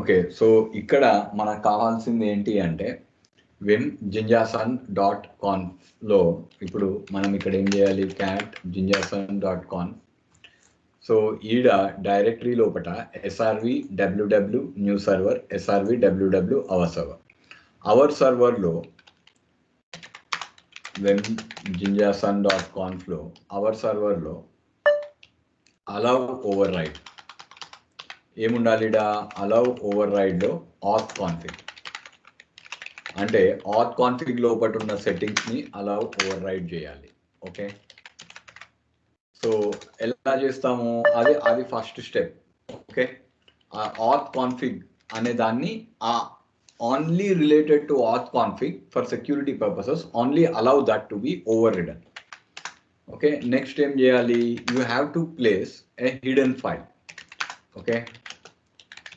Okay, so ఇక్కడ మనకు కావాల్సింది ఏంటి అంటే vim.jinjasan.conf లో ఇప్పుడు మనం ఇక్కడ ఏం చేయాలి, cat jinjasan.conf. సో ఈడ డైరెక్టరీ లోపల srv www new server srv www our సర్వర్లో vim.jinjasan.conf లో అవర్ సర్వర్లో allow override ఏముండాలి, allow override లో auth config అంటే auth config లోపల ఉన్న సెట్టింగ్స్ ని allow override చేయాలి. ఓకే, సో ఎలా చేస్తాము, అది ఫస్ట్ స్టెప్. ఓకే, ఆ auth config అనే దాన్ని only related to auth config for security purposes only allow that to be overridden. Okay, next ఏం చేయాలి, you have to place a hidden file. Okay,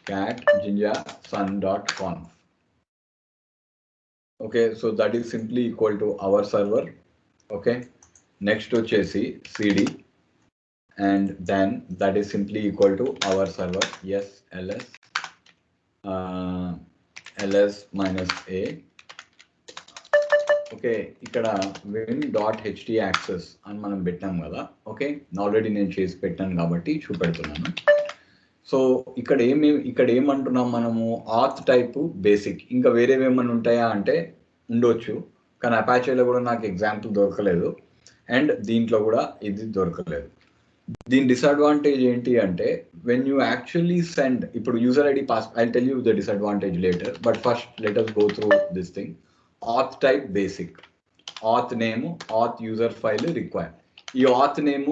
cat jinjasan.conf. okay, so that is simply equal to our server. okay, next వచ్చేసి cd and then that is simply equal to our server. yes, ls minus a. Okay, ఇక్కడ vim.ht access అని మనం పెట్టాం కదా. Okay, already నేను చేసి పెట్టాను కాబట్టి చూపెడుతున్నాను. సో ఇక్కడ ఏమంటున్నాం మనము, ఆత్ టైప్ బేసిక్, ఇంకా వేరేవేమన్నా ఉంటాయా అంటే ఉండొచ్చు, కానీ అపాచేలో కూడా నాకు ఎగ్జాంపుల్ దొరకలేదు అండ్ దీంట్లో కూడా ఇది దొరకలేదు. దీని డిసడ్వాంటేజ్ ఏంటి అంటే వెన్ యూ యాక్చువల్లీ సెండ్, ఇప్పుడు user ID pass, I tell you the disadvantage later, but first let us go through this thing. auth type basic, auth name, auth user file require. ఈ auth name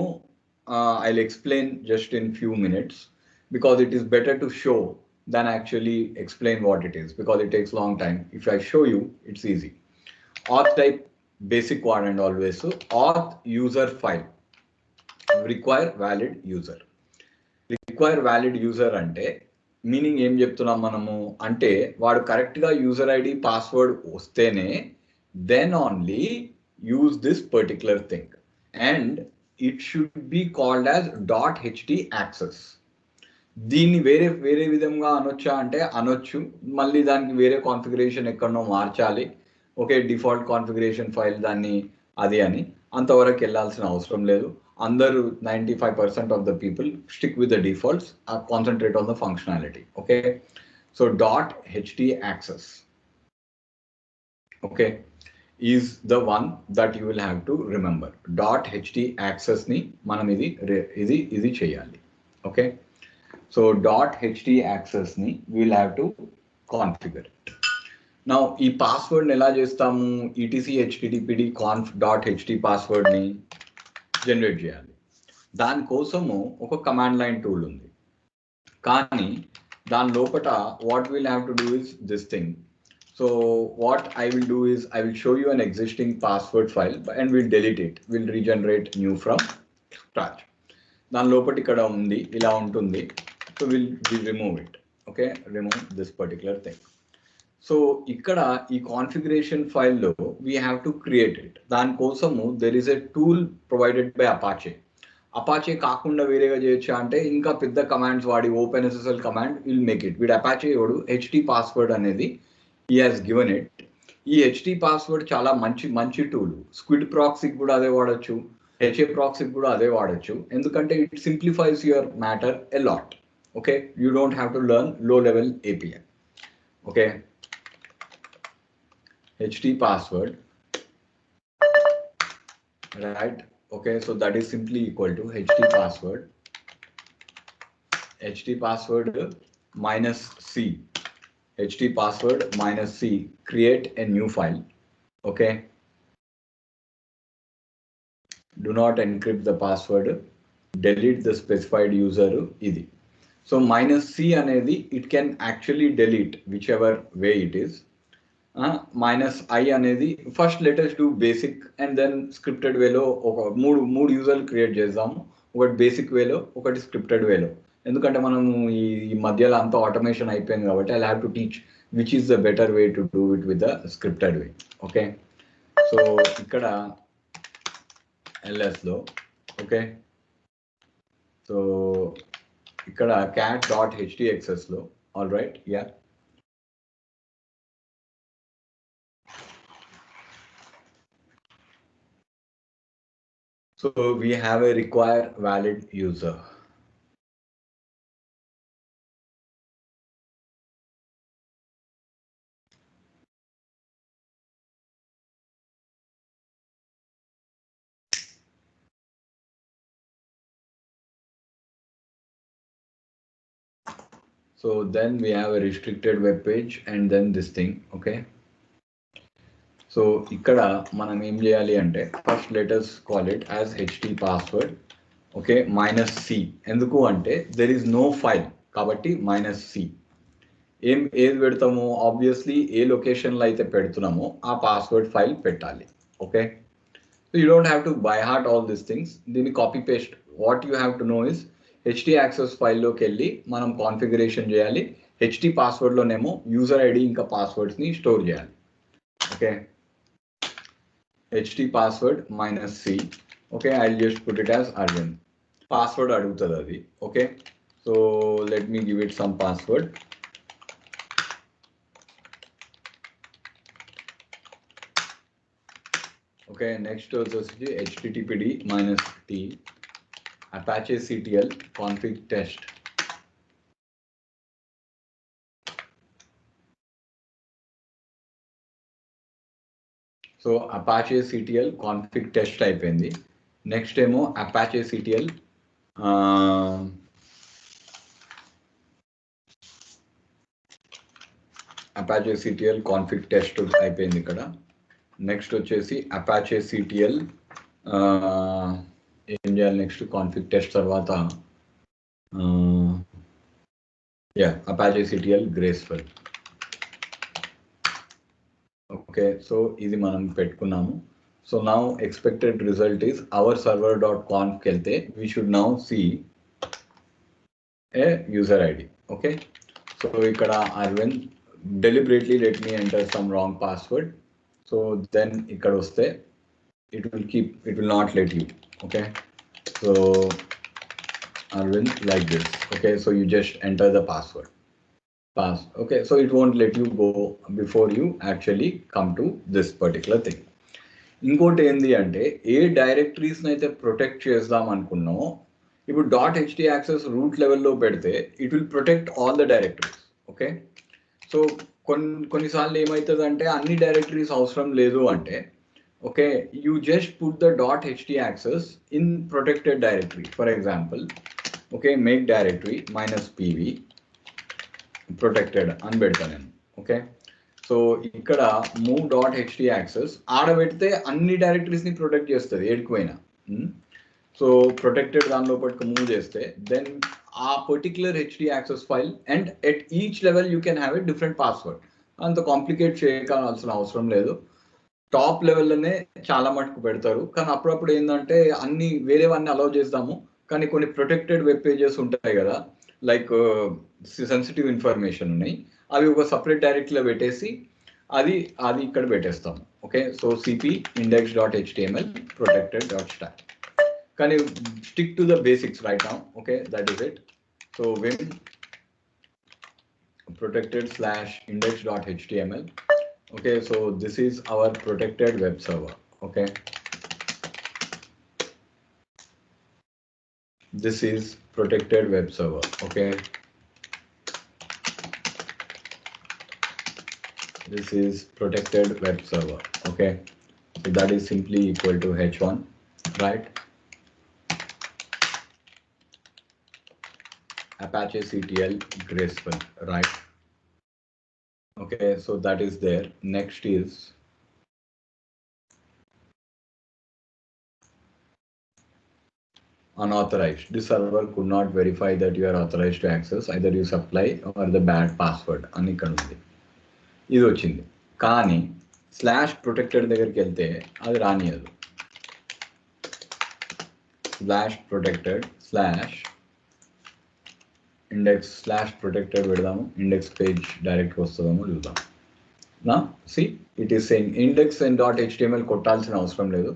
I'll explain just in few minutes because it is better to show than actually explain what it is because it takes long time. If I show you, it's easy. Auth type basic one and always. So auth user file require valid user. require valid user అంటే meaning ఏం చెప్తున్నాం మనము అంటే వాడు కరెక్ట్గా user ID password వస్తేనే then only use this particular thing and it should be called as .ht access. దీన్ని వేరే విధంగా అనొచ్చా అంటే అనొచ్చు, మళ్ళీ దానికి వేరే కాన్ఫిగరేషన్ ఎక్కడనో మార్చాలి. ఓకే, డిఫాల్ట్ కాన్ఫిగరేషన్ ఫైల్ దాన్ని అది అని అంతవరకు వెళ్ళాల్సిన అవసరం లేదు. అందరూ 95% of the people stick with the defaults, concentrate on the functionality. Okay, so .ht access, okay, is the one that you will have to remember. .ht access ni manam ఇది చేయాలి. okay, so .ht access ni we will have to configure it. now ఈ password ఎలా చేస్తాము, etc httpd conf.ht password ని generate చేయాలి. దానికోసము ఒక command line tool ఉంది, కానీ దాని లోపల what will have to do is this thing. So what I will do is I will show you an existing password file and will delete it, will regenerate new from scratch. దాని లోపల ఇక్కడ ఉంది, ఇలా ఉంటుంది. So will remove it. Okay, remove this particular thing. So ఇక్కడ ఈ configuration ఫైల్లో we have to create it. దానికోసము there is a tool provided by Apache. Apache కాకుండా వేరేగా చేయొచ్చా అంటే ఇంకా పెద్ద కమాండ్స్ వాడి open SSL command will make it. వీడు అపాచే వాడు హెచ్టి పాస్వర్డ్ అనేది ఈ హాస్ గివెన్ ఇట్. ఈ హెచ్టి పాస్వర్డ్ చాలా మంచి టూల్. స్క్విడ్ ప్రాక్సీకి కూడా అదే వాడచ్చు, హెచ్ఏ ప్రాక్సీకి కూడా అదే వాడచ్చు, ఎందుకంటే it simplifies your matter a lot. Okay, you don't have to learn low level API. Okay, ht password, right? Okay, so that is simply equal to ht password minus c, ht password minus c, create a new file. Okay, do not encrypt the password, delete the specified user idi. So minus c anedi it can actually delete whichever way it is. Minus I అనేది first letters do basic and then scripted వేలో ఒక మూడు యూజర్లు create చేద్దాము. ఒకటి basic వేలో, ఒకటి scripted వేలో. ఎందుకంటే మనము ఈ మధ్యలో అంతా ఆటోమేషన్ అయిపోయింది కాబట్టి I have to teach which is the better way to do it with the scripted way. Okay, so ఇక్కడ ఎల్ఎస్లో ఓకే, సో ఇక్కడ cat.htxsలో All right, yeah. So we have a require valid user. So then we have a restricted web page and then this thing, okay? So ikkada manam em cheyali ante first let us call it as ht password, okay, -c. Enduku ante there is no file kabatti -c. ఏది పెడతాము, obviously ఏ లొకేషన్లో అయితే పెడుతున్నామో ఆ password file పెట్టాలి, okay? So you don't have to by heart all this things. దీన్ని copy paste, what you have to know is HD access ఫైల్లోకి వెళ్ళి మనం కాన్ఫిగరేషన్ చేయాలి. హెచ్డి పాస్వర్డ్లోనేమో యూజర్ ఐడి ఇంకా పాస్వర్డ్స్ని స్టోర్ చేయాలి, okay? HD password -c, okay, I just put it as Arvind. Password అడుగుతుంది అది, okay? So let me give it some password. Okay, next వచ్చేసి httpd -t apache ctl config test. So apache ctl config test అయిపోయింది. Next ఏమో apache ctl config test అయిపోయింది ఇక్కడ. Next వచ్చేసి Apache CTL ఏం చేయాలి నెక్స్ట్ కాన్ఫిగ్ టెస్ట్ తర్వాత, Apache CTL graceful, okay? So ఇది మనం పెట్టుకున్నాము. So now expected result is our server.confకి వెళ్తే we should now see a user ID, okay? So ఇక్కడ Aravind deliberately let me enter some wrong password. So then ఇక్కడ వస్తే it will not let you, okay? So Arvind, like this, okay? So you just enter the password, okay? So it won't let you go before you actually come to this particular thing. ఇంకోటి ఏంది అంటే ఏ డైరెక్టరీస్ని అయితే protect చేద్దాం అనుకున్నామో ఇప్పుడు .ht access route లెవెల్లో పెడితే it will protect all the directories, okay? So కొన్నిసార్లు ఏమవుతుంది అంటే అన్ని డైరెక్టరీస్ అవసరం లేదు అంటే, okay, you just put the .ht access in protected directory. For example, okay, make directory -pv protected అని పెడతాను నేను, ఓకే? సో ఇక్కడ మూవ్ .ht యాక్సెస్ ఆడబెడితే అన్ని డైరెక్టరీస్ని ప్రొటెక్ట్ చేస్తుంది ఏడుకుపోయినా. సో ప్రొటెక్టెడ్ దాని లోపలికి మూవ్ చేస్తే దెన్ ఆ particular HD access file and at each level you can have a different password. అంత కాంప్లికేట్ చేయకాల్సిన అవసరం లేదు. టాప్ లెవెల్లోనే చాలా మటుకు పెడతారు, కానీ అప్పుడప్పుడు ఏంటంటే అన్ని వేరేవన్నీ అలౌ చేస్తాము, కానీ కొన్ని ప్రొటెక్టెడ్ వెబ్ పేజెస్ ఉంటాయి కదా, లైక్ సెన్సిటివ్ ఇన్ఫర్మేషన్ ఉన్నాయి, అవి ఒక సపరేట్ డైరెక్టరీలో పెట్టేసి అది ఇక్కడ పెట్టేస్తాము, okay? So cp index.html protected.stack. Can you stick to the basics right now? Okay, that is it. So vim protected/index.html. Okay, so this is our protected web server, okay? This is protected web server, okay? This is protected web server, okay? So that is simply equal to h1, right? Apache CTL graceful, right? Okay, so that is there. Next is unauthorized. This server could not verify that you are authorized to access, either you supply or the bad password అని ఇక్కడ ఉంది. ఇది వచ్చింది, కానీ /protected దగ్గరికి వెళ్తే అది రానియదు. /protected పెడదాము, ఇండెక్స్ పేజ్ డైరెక్ట్ వస్తుందేమో చూద్దాం. నా see it is saying index and .html కొట్టాల్సిన అవసరం లేదు.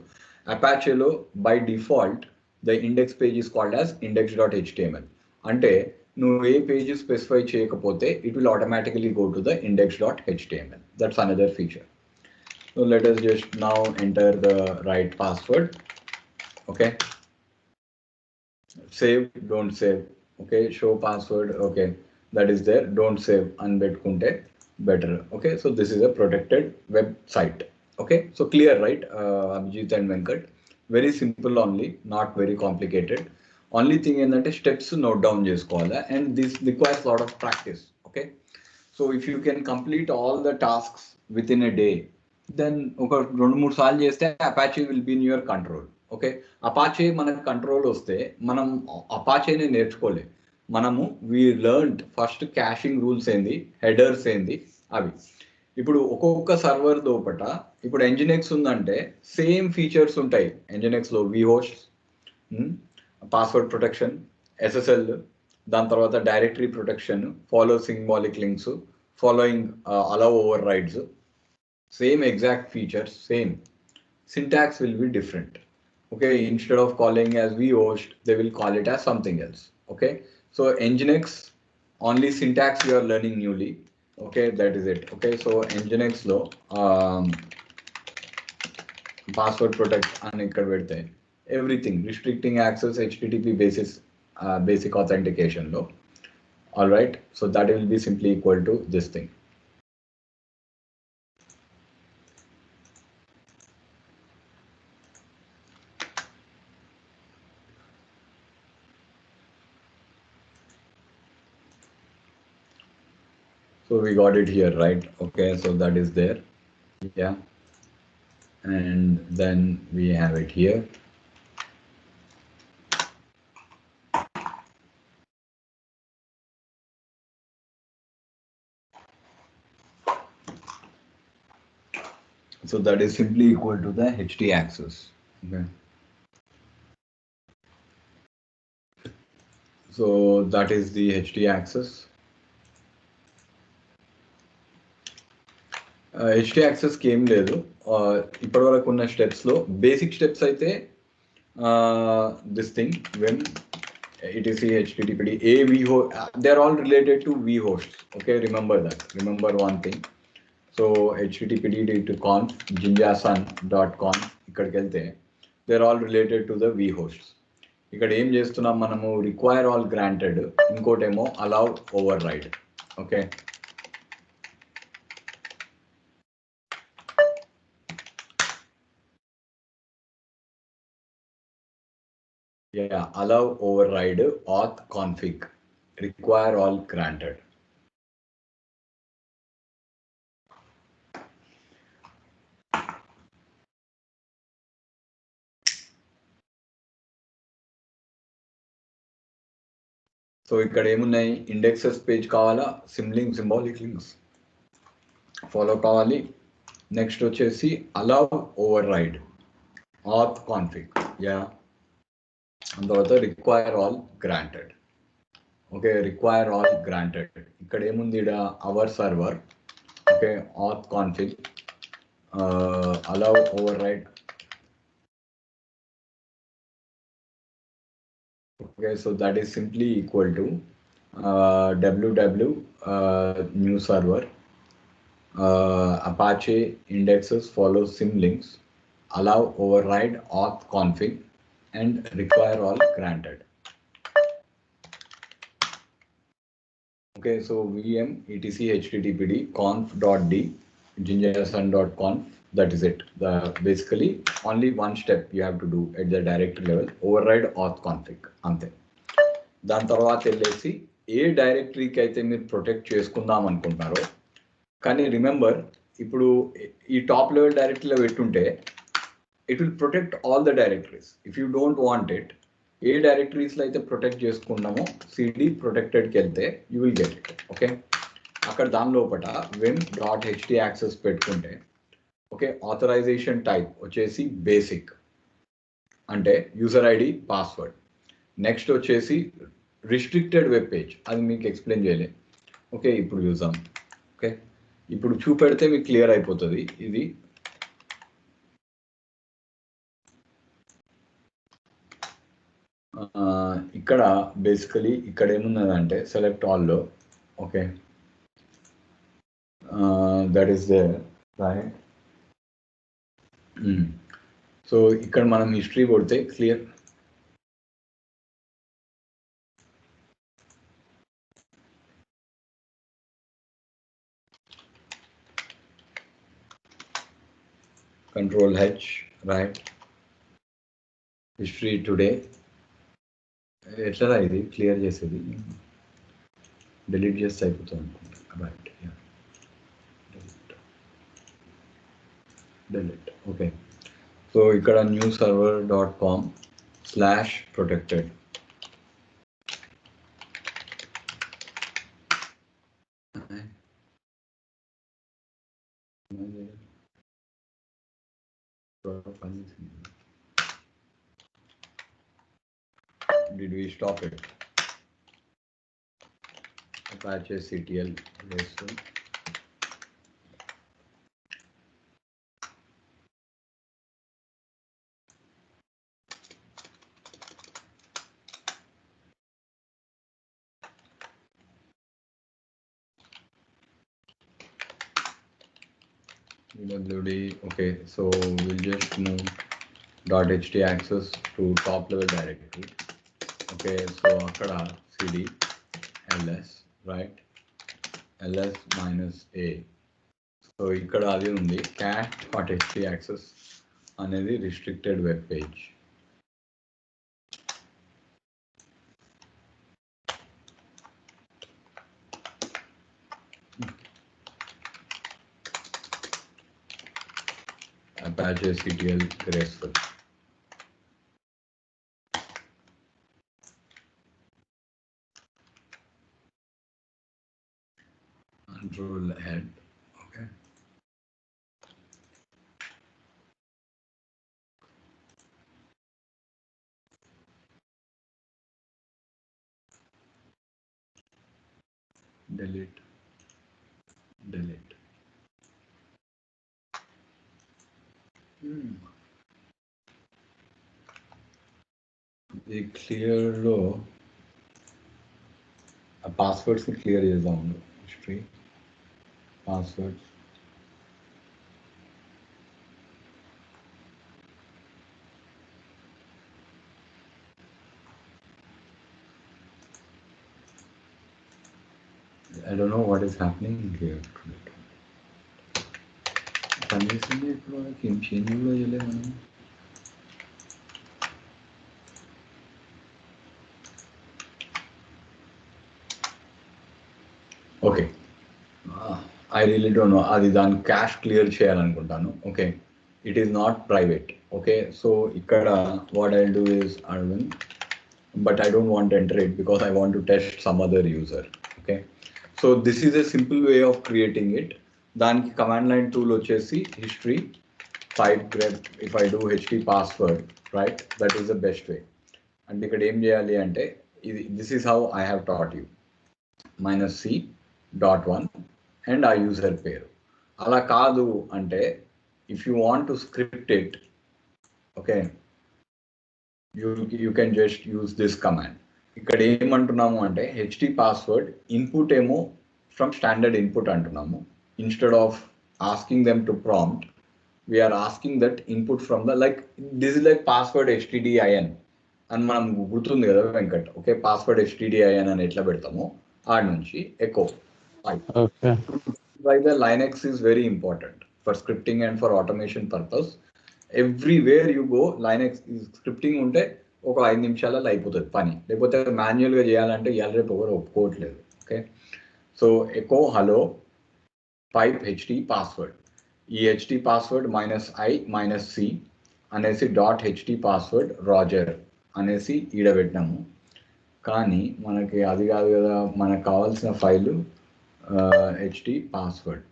అపాచేలో by default the index page is called as index.html. అంటే నువ్వు ఏ పేజ్ స్పెసిఫై చేయకపోతే it will automatically go to the index.html. That's another feature. So let us just now enter the right password. Okay, save, don't save. Okay, show password. Okay, that is there, don't save and పెట్టుకుంటే better. Okay, so this is a protected website. Okay, so clear, right? Abhijit and Venkat, very simple only, not very complicated. Only thing ఏంటంటే steps note down చేసుకోవాలా, and this requires lot of practice. Okay, so if you can complete all the tasks within a day, then ఒక 2-3 సార్లు చేస్తే Apache will be in your control. Okay, Apache మనకు control వస్తే మనం అపాచేనే నేర్చుకోలే. మనము we learned first caching rules ఏంది, హెడర్స్ ఏంది అవి. ఇప్పుడు ఒక్కొక్క సర్వర్ లోపట ఇప్పుడు ఎంజినెక్స్ ఉందంటే సేమ్ ఫీచర్స్ ఉంటాయి. ఎంజినెక్స్లో వి హోస్ట్, పాస్వర్డ్ ప్రొటెక్షన్, ఎస్ఎస్ఎల్, దాని తర్వాత directory protection, follow symbolic links, following allow over rides, same exact features, same syntax will be different. Okay, instead of calling as vhost, they will call it as something else. Okay, so nginx only syntax you are learning newly. Okay, that is it. Okay, so nginx lo password protect and ikkada pedte everything restricting access http basis basic authentication lo. All right, so that will be simply equal to this thing. So we got it here, right? Okay, so that is there. Yeah, and then we have it here. So that is simply equal to the HT access. Okay, so that is the HT access. HT access కి ఏం లేదు. ఇప్పటి వరకు ఉన్న steps లో basic steps అయితే this thing when etc httpd a vhost, they are all related to vhosts. Okay, remember that, remember one thing. So httpd to conf jinjasun.conf ఇక్కడికి వెళ్తే they are all related to the vhosts. ఇక్కడ ఏం చేస్తున్నాం మనము, require all granted, ఇంకోటేమో allow override. Okay, yeah, allow override auth config, require all granted. So ఇక్కడ ఏమున్నాయి, indexes page కావాలా, సిమ్లింగ్ సింబాలిక్ లింక్స్ ఫాలో కావాలి. నెక్స్ట్ వచ్చేసి allow override auth config, yeah, తర్వాత require all granted. Okay, require all granted. ఇక్కడ ఏముంది, ఇక్కడ our server. Okay, auth config, allow override. Okay, so that is simply equal to www new server Apache indexes follow symlinks, allow override auth config, and require all granted. Okay, so vm etc httpd conf.d jinjasun.conf, that is it. The basically only one step you have to do at the directory level, override auth config ante. దాని తర్వాత వెళ్ళేసి ఏ డైరెక్టరీకి అయితే మీరు protect చేసుకుందాం అనుకుంటున్నారో, కానీ remember ఇప్పుడు ఈ టాప్ లెవెల్ డైరెక్టరీలో పెట్టుంటే it will protect all the directories. If you don't want it, ఏ డైరెక్టరీస్లో అయితే ప్రొటెక్ట్ చేసుకున్నామో సిడి ప్రొటెక్టెడ్కి వెళ్తే you will get it. Okay, అక్కడ దాని లోపల wim.ht యాక్సెస్ పెట్టుకుంటే, ఓకే, ఆథరైజేషన్ టైప్ వచ్చేసి బేసిక్ అంటే యూజర్ ఐడి పాస్వర్డ్. నెక్స్ట్ వచ్చేసి రిస్ట్రిక్టెడ్ వెబ్ పేజ్, అది మీకు ఎక్స్ప్లెయిన్ చేయలే. ఓకే, ఇప్పుడు చూద్దాం. ఓకే, ఇప్పుడు చూపెడితే మీకు క్లియర్ అయిపోతుంది. ఇది ఇక్కడ బేసికలీ ఇక్కడ ఏమున్నదంటే సెలెక్ట్ ఆల్లో okay that is there right. So ఇక్కడ మనం హిస్టరీ కొడితే clear Control H, right? History today. ఎట్లా ఇది క్లియర్ చేసేది డిలీట్ చేస్తే అయిపోతుంది అనుకుంటా రైట్. Delete okay. సో ఇక్కడ newserver.com/protected did we stop it? Apache CTL RESTful. DWD okay, so we'll just move .ht access to top level directory. Okay, so akkada cd ls right ls -a. so ikkada adi undi cache.ht access anedi restricted web page. Apache CTL RESTful. Control head. Okay. Delete. Delete. The clear low. Passwords clear చేద్దాం history. Passwords. I don't know what is happening here. కనీసం ఇప్పుడు ఏం change కూడా చేయలేదు మనం. Okay I really don't know అది దాని cache clear చేయాలనుకుంటాను. Okay it is not private. Okay so ఇక్కడ what I do is Aravind but I don't want enter it because I want to test some other user. Okay so this is a simple way of creating it. దానికి command line tool వచ్చేసి history type grep if I do hd password right, that is the best way. అంటే ఇక్కడ ఏం చేయాలి అంటే ఇది this is how I have taught you -c.1 and ఆ user పేరు. అలా కాదు అంటే if you want to script it okay you can just use this command. ఇక్కడ ఏమంటున్నాము అంటే hd password input ఏమో from standard input అంటున్నాము. instead of asking them to prompt we are asking that input from the like this is like password htdin అని మనం గుర్తుంది కదా Venkat. Okay password htdin అని ఎట్లా పెడతామో ఆడ నుంచి echo. Okay. Why the Linux is very important for scripting and for automation purpose. Everywhere you go Linux is scripting ఉంటే ఒక 5 నిమిషాలలో అయిపోతుంది పని. లేకపోతే మాన్యువల్గా చేయాలంటే ఇవాళ రేపు ఎవరు ఒప్పుకోవట్లేదు. Okay so echo hello pipe hd password. ఈ hd పాస్వర్డ్ -i -c అనేసి .ht పాస్వర్డ్ రాజర్ అనేసి ఈడబెట్టినాము. కానీ మనకి అది కాదు కదా, మనకు కావాల్సిన file hd password.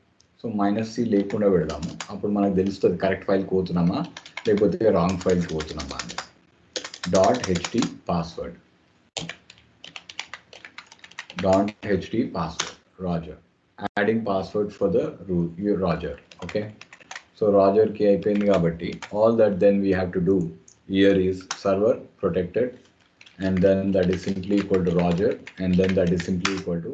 So -c లేకుండా పెడదాము. అప్పుడు మనకు తెలుస్తుంది కరెక్ట్ ఫైల్కి పోతున్నామా లేకపోతే రాంగ్ ఫైల్కి పోతున్నామా అని. .ht password .ht password Roger adding password for the Roger. Okay so రాజర్కి అయిపోయింది కాబట్టి all that then we have to do here is server protected and then that is simply equal to Roger, and then that is simply equal to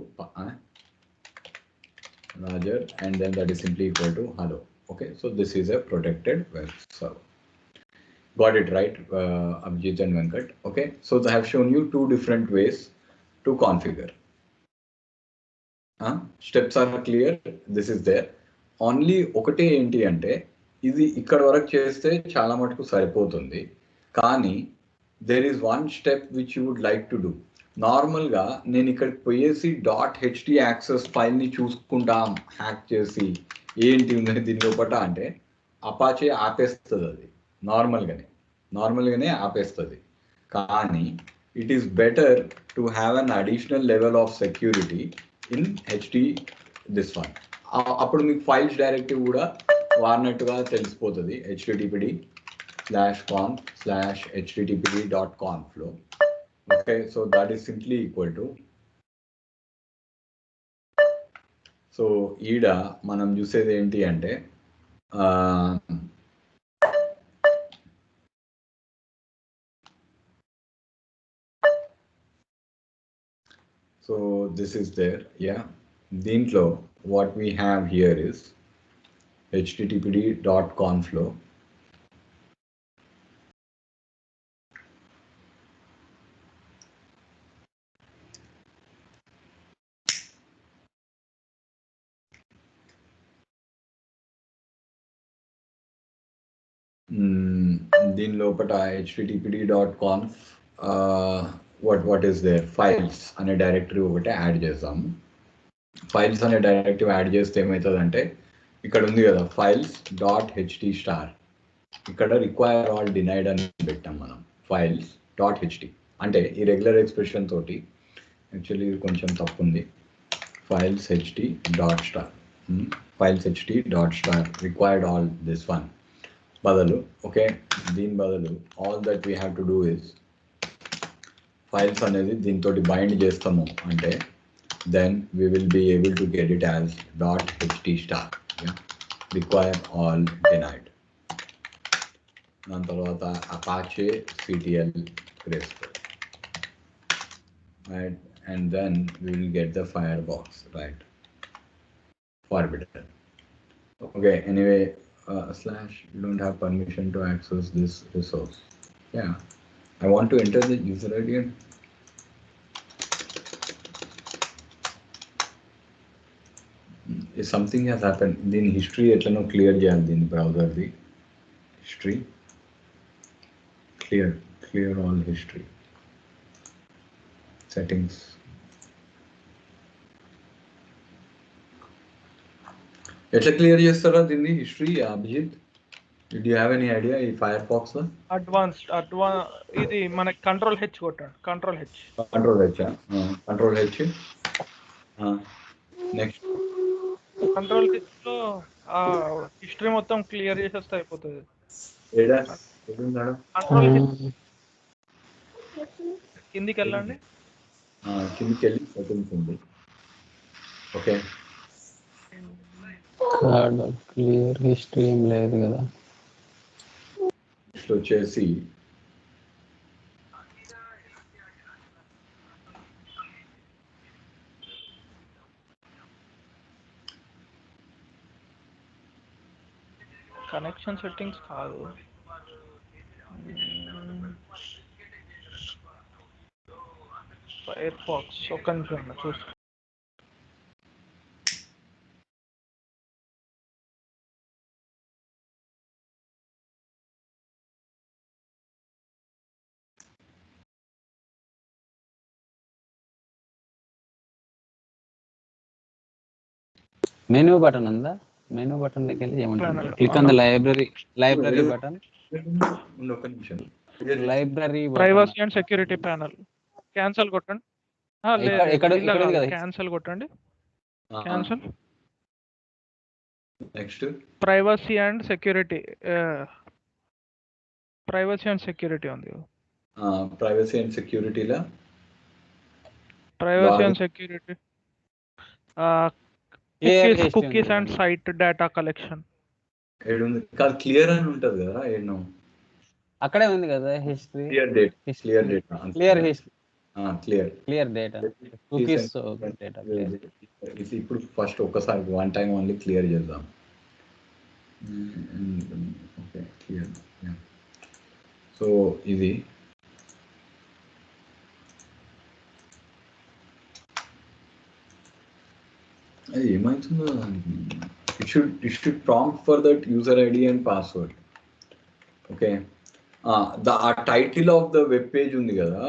Roger, and then that is simply equal to hello. Okay, so this is a protected web server. Got it right, Abhijit and Venkat. Okay, so I have shown you two different ways to configure. Steps are clear. This is there. Only ఒకటే ఏంటి అంటే ఇది ఇక్కడ వరకు చేస్తే చాలా మటుకు సరిపోతుంది. కానీ there is one step which you would like to do. నార్మల్గా నేను ఇక్కడికి పోయేసి .ht యాక్సెస్ ఫైల్ని చూసుకుంటా హ్యాక్ చేసి ఏంటి ఉంది దీని లోపల అంటే అపాచే ఆపేస్తుంది, అది నార్మల్గానే ఆపేస్తుంది. కానీ it is better to have an additional level of security in HT this one. అప్పుడు మీకు ఫైల్స్ డైరెక్టివ్ కూడా వాడినట్టుగా తెలిసిపోతుంది. httpd/conf/httpd.conf లో. Okay, so that is simply equal to, so ఈడ మనం చూసేది ఏంటి అంటే so this is there, yeah. Deentlo what we have here is httpd.conf లో దీని లోపల httpd.conf what is there files అనే డైరెక్టరీ ఒకటి యాడ్ చేద్దాము. ఫైల్స్ అనే డైరెక్టివ్ యాడ్ చేస్తే ఏమవుతుందంటే ఇక్కడ ఉంది కదా files.ht స్టార్, ఇక్కడ రిక్వైర్ ఆల్ డినైడ్ అని పెట్టాం మనం. files.ht అంటే ఈ రెగ్యులర్ ఎక్స్ప్రెషన్ తోటి యాక్చువల్లీ ఇది కొంచెం తప్పు ఉంది. files.ht.star files.ht.star required all this one బదులు. ఓకే, దీని బదులు all that we have to do is files అనేది దీంతో బైండ్ చేస్తాము అంటే then we will be able to get it as .ht star, yeah? Require all denied. దాని తర్వాత Apache CTL Graceful, right? And then we will get the firebox, right? Forbidden. Okay, anyway, / you don't have permission to access this resource. Yeah, I want to enter the user ID. If something has happened, then history ఎట్లనో clear చేయాలి. దీని బ్రౌజర్ది history clear all history settings. ఎట్లా clear చేస్తారా దీన్ని history Abhijit? Did you have any idea ఈ Firefox లో? Advance ఇది మన కంట్రోల్ హెచ్ కొట్టండి. Control H next control H లో హిస్టరీ మొత్తం క్లియర్ చేసేస్తే అయిపోతుంది. కంట్రోల్ హెచ్ కిందికి వెళ్ళండి. కిందికి వెళ్ళి సెట్టింగ్స్ ఉంది. ఓకే, క్లియర్ హిస్టరీ ఏం లేదు కదా. నెక్స్ట్ వచ్చేసి కనెక్షన్ సెట్టింగ్స్ కాదు, ఫైర్ఫాక్స్. ఒక్క నిమిషం చూసి మెనూ బటన్ ఉందా? మెనూ బటన్ దగ్గర వెళ్ళి ఏమంటారు? Click on the library button. ఒక నిమిషం. Library privacy and security panel cancel కొట్టండి. క్యాన్సిల్ కొట్టండి. Cancel. Next privacy and security ఉంది. ప్రైవసీ అండ్ సెక్యూరిటీలా security cookies and site data collection కాదు, క్లియర్ అని ఉంటది కదా. అక్కడే ఉంది కదా history. Clear data, clear data, clear history, clear clear data, cookies data clear. ఇది ఇప్పుడు ఫస్ట్ ఒక్కసారి వన్ టైం ఓన్లీ క్లియర్ చేద్దాం. Okay clear. సో ఇది అది ఏమవుతుందో it should prompt for that user ID and password. Okay ఆ title of the web page ఉంది కదా.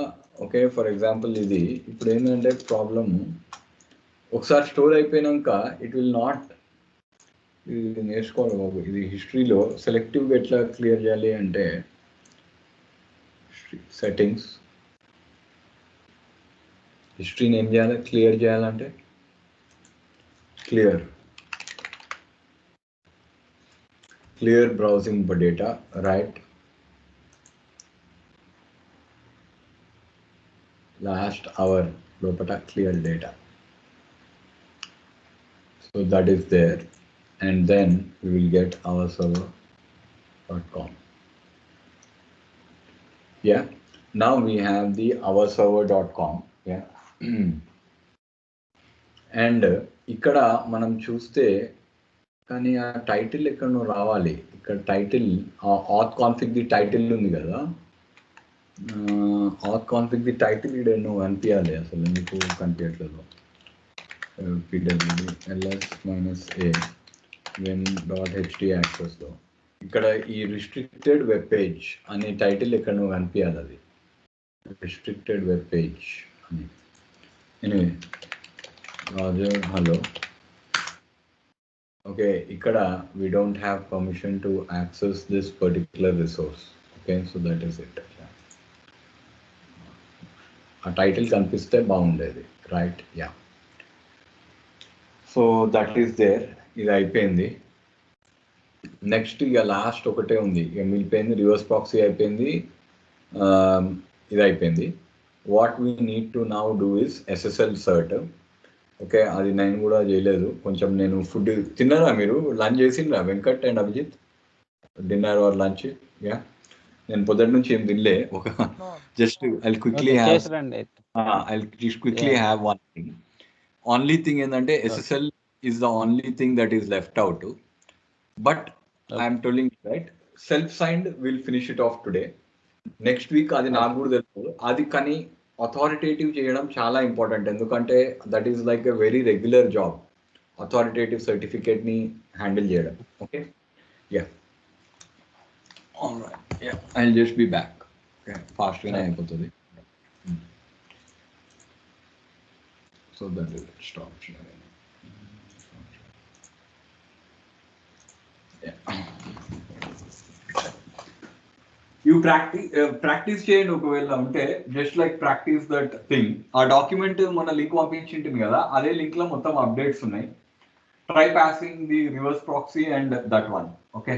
ఓకే ఫర్ ఎగ్జాంపుల్ ఇది ఇప్పుడు ఏంటంటే ప్రాబ్లమ్ ఒకసారి స్టోర్ అయిపోయినాక ఇట్ విల్ నాట్, ఇది నేర్చుకోవాలి బాబు. ఇది హిస్టరీలో సెలెక్టివ్గా ఎట్లా క్లియర్ చేయాలి అంటే సెట్టింగ్స్, హిస్టరీని ఏం చేయాలి క్లియర్ చేయాలంటే clear browsing data, right. Last hour లోపల clear data. So that is there, and then we will get our server.com. Yeah, now we have the our server.com. Yeah. And ఇక్కడ మనం చూస్తే కానీ ఆ టైటిల్ ఎక్కడో రావాలి. ఇక్కడ టైటిల్ ఆత్ కాన్ఫిగ్ ది టైటిల్ ఉంది కదా, ఆత్ కాన్ఫిగ్ ది టైటిల్ ఇక్కడ ఎన్నో కనిపించాలి. అసలు ఎందుకు కనిపించట్లేదు. pwd ls-a win.ht యాక్సెస్లో ఇక్కడ ఈ రిస్ట్రిక్టెడ్ వెబ్ పేజ్ అనే టైటిల్ ఎక్కడో కనిపించాలి. అది రిస్ట్రిక్టెడ్ వెబ్ పేజ్ అని. Anyway Roger hello. ఓకే ఇక్కడ we don't have permission to access this particular resource. Okay, so that is it. ఆ టైటిల్ కనిపిస్తే బాగుండేది, right. Yeah, so that is there. ఇది అయిపోయింది. నెక్స్ట్ ఇక లాస్ట్ ఒకటే ఉంది, ఇక మిగిలిపోయింది. రివర్స్ ప్రాక్సీ అయిపోయింది, ఇది అయిపోయింది. What we need to now do is SSL cert. Okay అది నేను కూడా చేయలేదు. కొంచెం నేను ఫుడ్ తిన్నారా మీరు? లంచ్ చేసిండ్రా Venkat and Abhijit? Dinner or lunch? Yeah, నేను పొద్దున్న నుంచి ఏం తినలే. ఒక just I quickly have one thing. Only thing ఏంటంటే SSL is the only thing that is left out. But I am telling you, right, self-signed will finish it off today. Next week అది నాకు కూడా తెలుసు. అది కానీ authoritative చేయడం చాలా important, ఎందుకంటే that is like a very regular job, authoritative సర్టిఫికేట్ని హ్యాండిల్ చేయడం. Okay yeah, alright. Yeah, I will just be back. Okay ఫాస్ట్గానే అయిపోతుంది. So that will stop sharing. You practice చేయండి ఒకవేళ ఉంటే, just like practice that thing. ఆ document మన link పంపించింటుంది కదా, అదే లింక్ లో మొత్తం అప్డేట్స్ ఉన్నాయి. Try passing the reverse proxy and that one. Okay.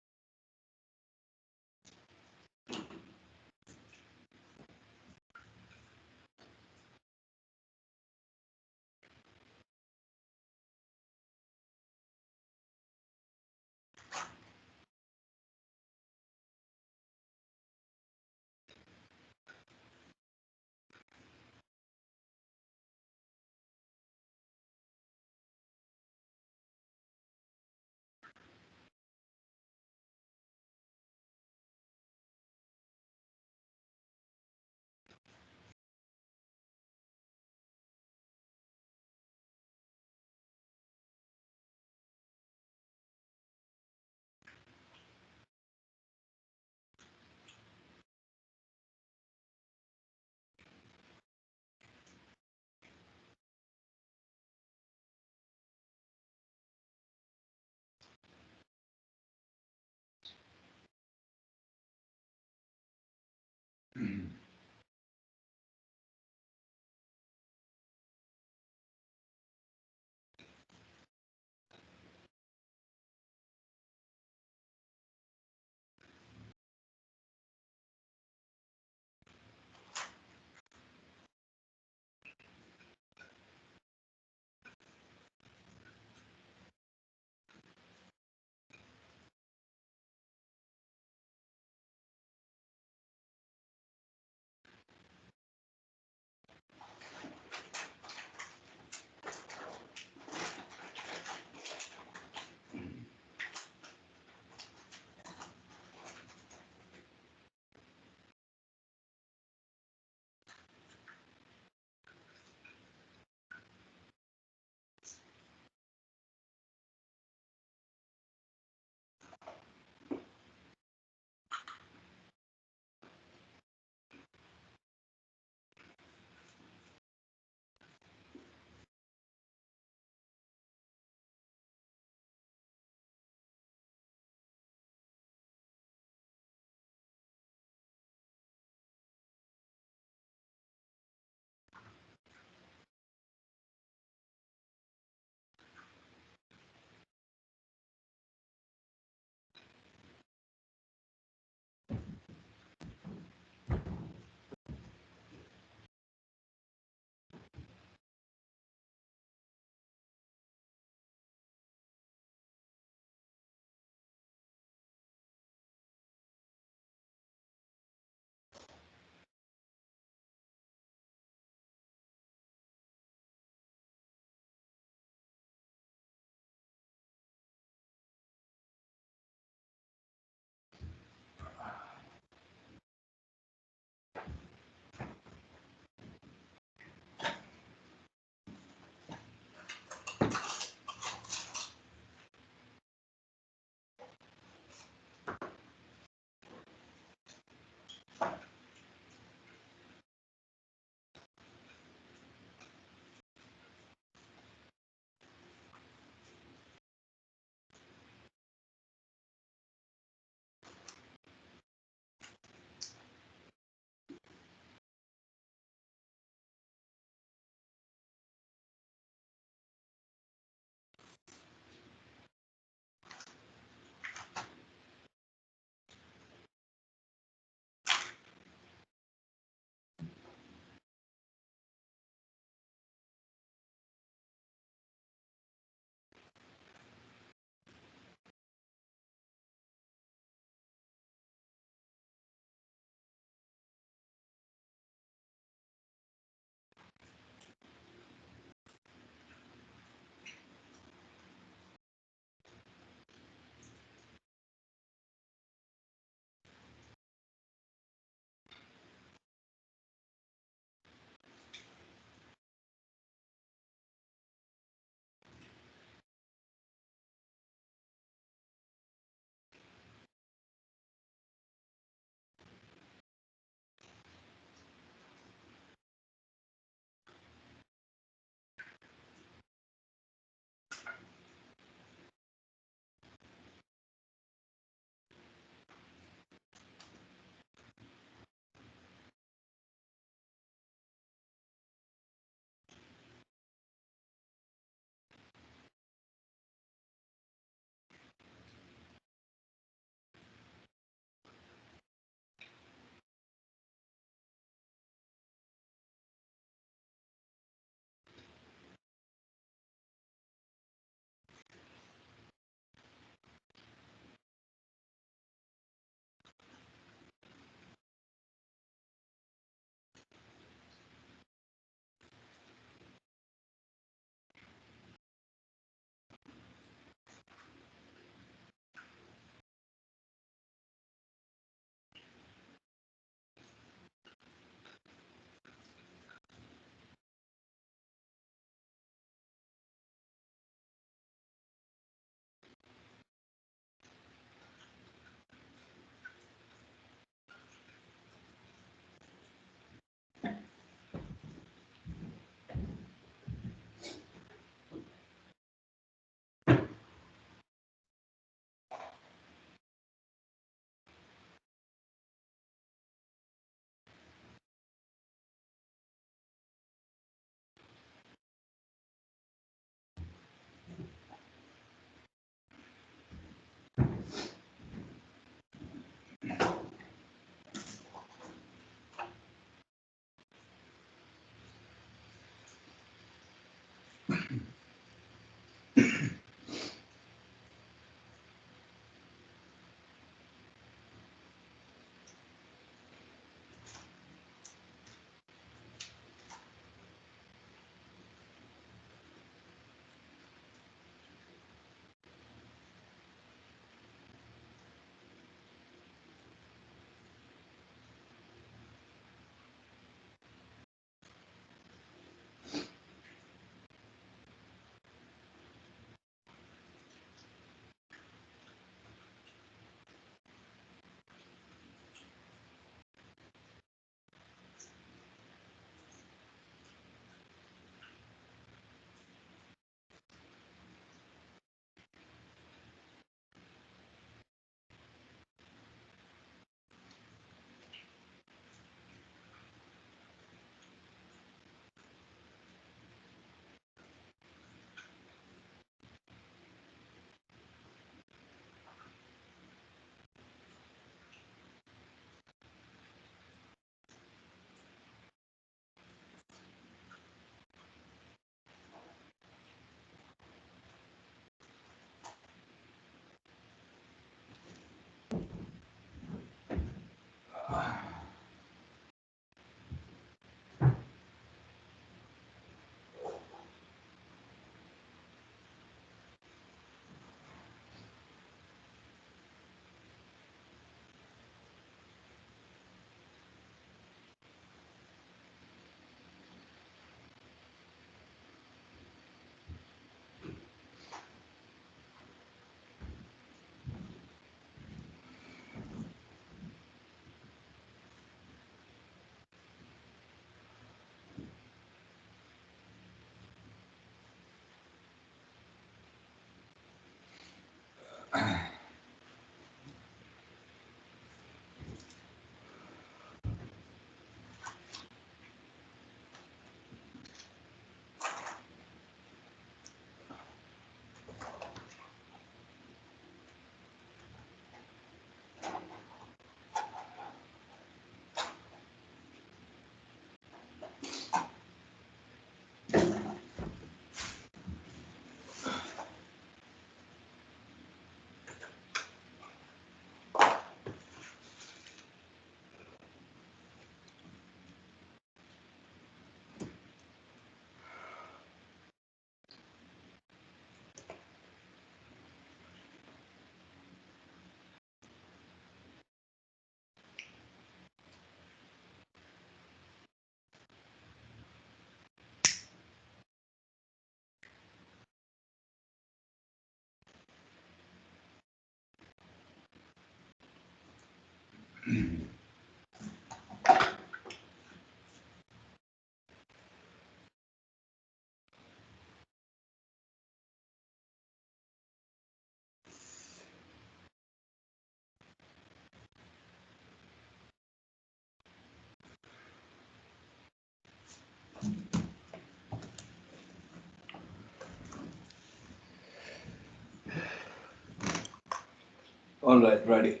All right, ready.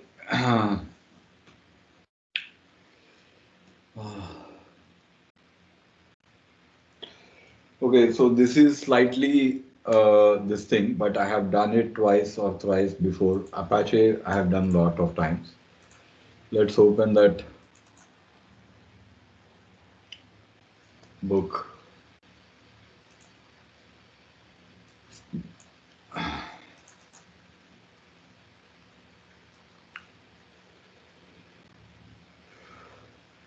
Okay, so this is slightly this thing, but I have done it twice or thrice before. Apache, I have done a lot of times. Let's open that book.